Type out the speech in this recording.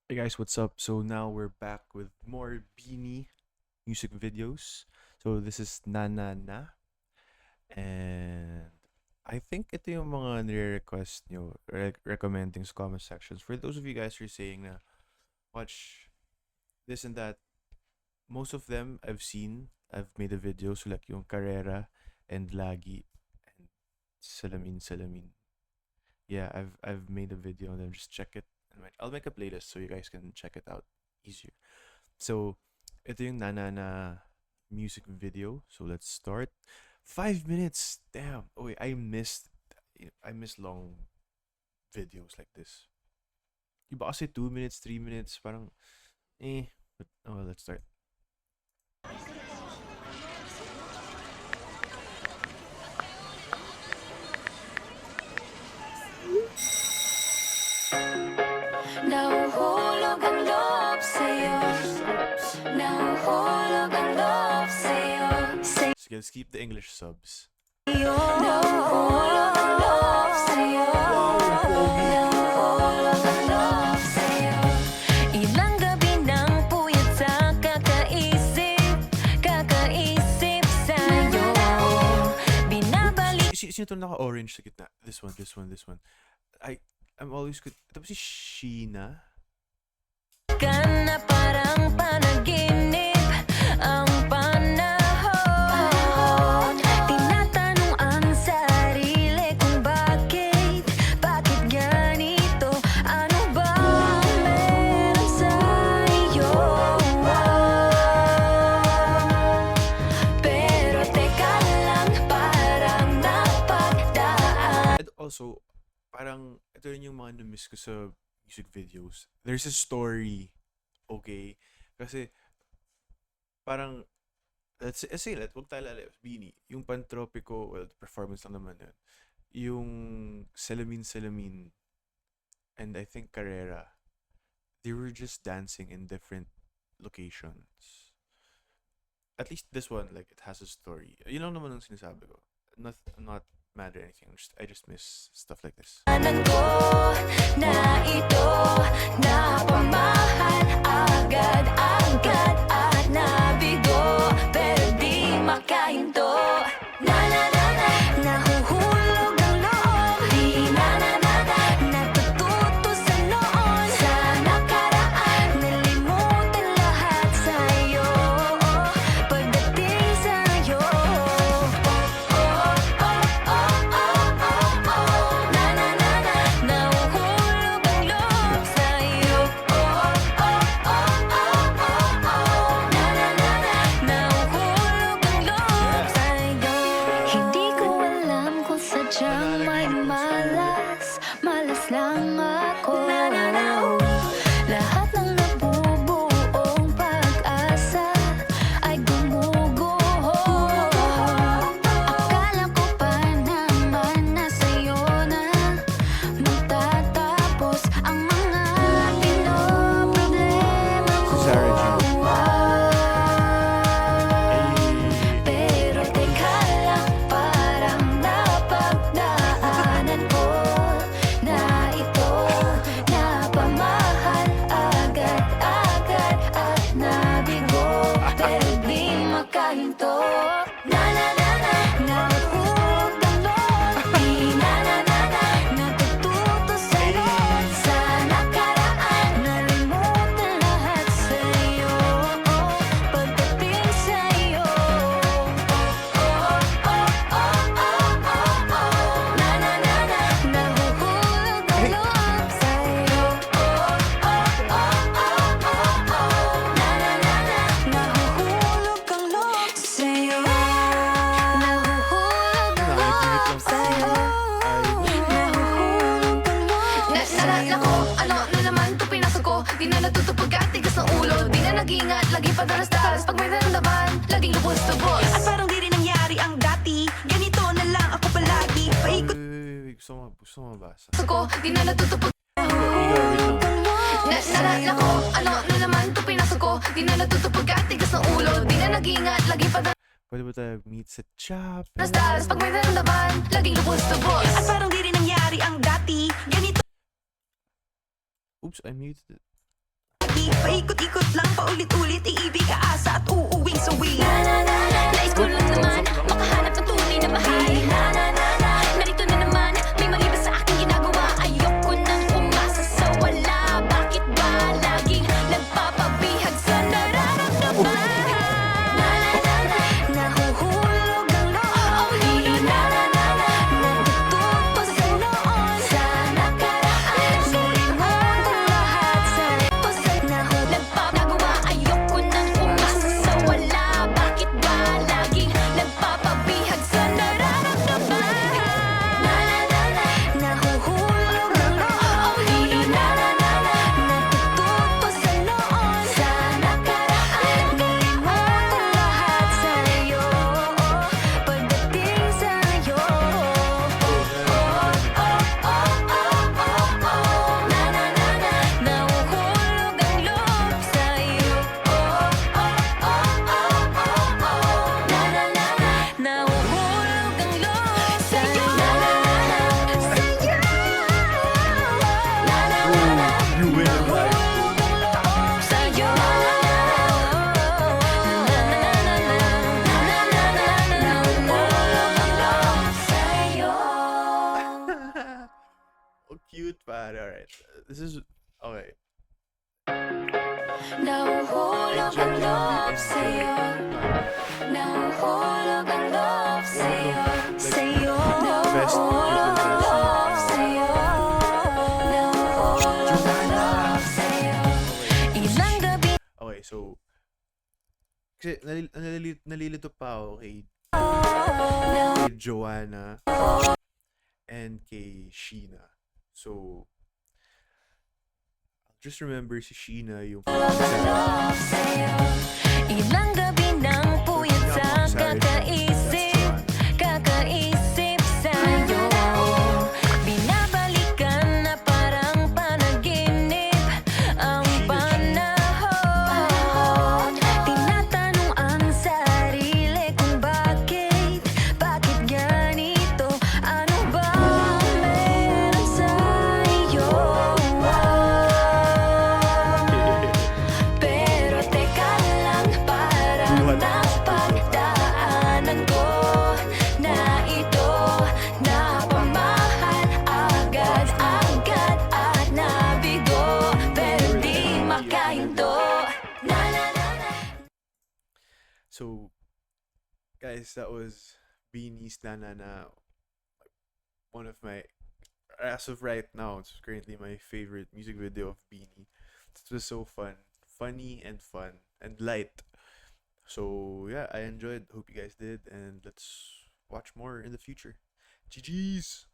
Hey guys, what's up? So now we're back with more Beanie music videos. So this is Na Na Na. And I think ito yung mga nire-request nyo, recommending sa comment sections. For those of you guys who are saying na watch this and that, most of them I've seen. I've made a video. So like yung Carrera and Lagi and Salamin Salamin. Yeah, I've made a video on them. Just check it. I'll make a playlist so you guys can check it out easier. So, ito yung Nanana music video. So let's start. 5 minutes. Damn. Oh wait, I miss long videos like this. Iba kasi 2 minutes, 3 minutes, parang But, oh, let's start. Nahuhulog ang loob sa'yo. Nahuhulog ang loob sa'yo. So let's keep the English subs. Nahuhulog ang loob sa'yo. Nahuhulog ang loob sa'yo. Ilang gabi ng puyat sa kakaisip sa'yo. Binabalik Sino to naka-orange sa gitna? This one. I'm always good. Tapos si Sheena. ka na parang panaginip ang panahon. Tinatanong ang sarili kung bakit ganito? Ano ba ang meron sa'yo? Pero teka lang, parang napagdaan. And also, parang ito rin yung mga na-miss ko sa music videos. There's a story, okay? Kasi parang let's say wag tayo lalabas, Beanie. Yung Pantropiko, well, performance lang naman yun. Yung Salamin Salamin and I think Carrera, they were just dancing in different locations. At least this one, like, it has a story. Yun lang naman ang sinasabi ko. I'm not mad or anything. I just miss stuff like this. Anan ko na ito napamahal agad-agad at nabigo pero di makahinto. Na-na-na-na, nahuhulog ang loob. Di na-na-na-na, natututo sa noon. Sa nakaraan, nalimutan lahat sa'yo. Pagdating sa'yo, nahuhulog ang loob sa'yo. Nahuhulog ang loob sa'yo. Hindi ko alam kung sadyang may malas lang ako. Lahat ng nabubuong pag-asa ay gumuguho. Akala ko pa naman na sa'yo na magtatapos ang mga pinoproblema ko. Sarah G. Pero teka lang, parang napagdaanan ko na ito napamahal agad-agad at nabigo pero di makahinto. Na-na-na-na, nahuhulog ang loob. Di na-na-na-na, natututo sa'yo. Sa nakaraan, nalimutan lahat sa'yo. Pagdating sa'yo, na-na-na-na, nahuhulog ang loob sa'yo. Na-na-na-na, nahuhulog ang loob sa'yo. Nahuhulog ang loob sa'yo. Nahuhulog ang loob sa'yo. Nako, ano na naman to pinasok ko. Di na natutupag at tigas ng ulo. Di na nag-iingat, laging padalas-dalas. Pag may naramdaman, laging lubos-lubos. At parang di rin nangyari ang dati. Ganito na lang ako palagi. Paikot Wait. Gusto mo mabasa. ko, di na natutupag. Wait lang. Nako, ano na naman to pinasok ko. Di na natutupag at tigas ng ulo. Di na nag-iingat, laging Pwede ba tayo meet sa Chop? padalas-dalas. Pag may naramdaman, laging lubos-lubos. At parang di rin nangyari ang dati. Ganito Oops, I muted it. Paikot-ikot lang, paulit-ulit, iibig, aasa at uuwing suwi. Nais ko lang naman makahanap ng tunay na bahay. Narito na naman, may mali ba sa aking ginagawa? Ayoko nang umasa sa wala. Bakit ba laging nagpapabihag sa nararamdaman? Nahuhulog ang loob. Natututo sa noon, sa nakaraan. Sulimot ang lahat sa nagpapagawa. Ayoko nang umasa sa wala. Bakit ba laging nagpapabihag sa nararamdaman? Nahuhulog ang loob. Natututo sa noon, sa nakaraan. Kalimot ang lahat sa'yo pagdating sa'yo. Nahuhulog ang loob sa'yo. Nahuhulog ang loob sa'yo. You win in life. Sa'yo. Oh, cute, pare. Alright. This is okay. Nahuhulog ang loob sa'yo. Nahuhulog ang loob sa'yo. Sa'yo. Best Nahuhulog ang loob sa'yo. Nahuhulog ang loob sa'yo. Ilang gabi Okay, so kasi nalilito pa ako kay Joanna and kay Sheena. So I'll just remember si Sheena yung loob sa'yo. Ilang gabi nang puyat sa kakaisip. Kakaisip sa'yo. Binabalikan na parang panaginip ang panahon. Tinatanong ang sarili kung bakit ganito? Ano ba meron sa'yo? Pero teka lang, parang napagdaanan ko na ito napamahal agad-agad at nabigo, pero di makahinto. So, guys, that was Beanie's Na Na Na. One of my, as of right now, it's currently my favorite music video of Beanie. It was so fun, funny and fun and light. So yeah, I enjoyed. Hope you guys did, and let's watch more in the future. GG's.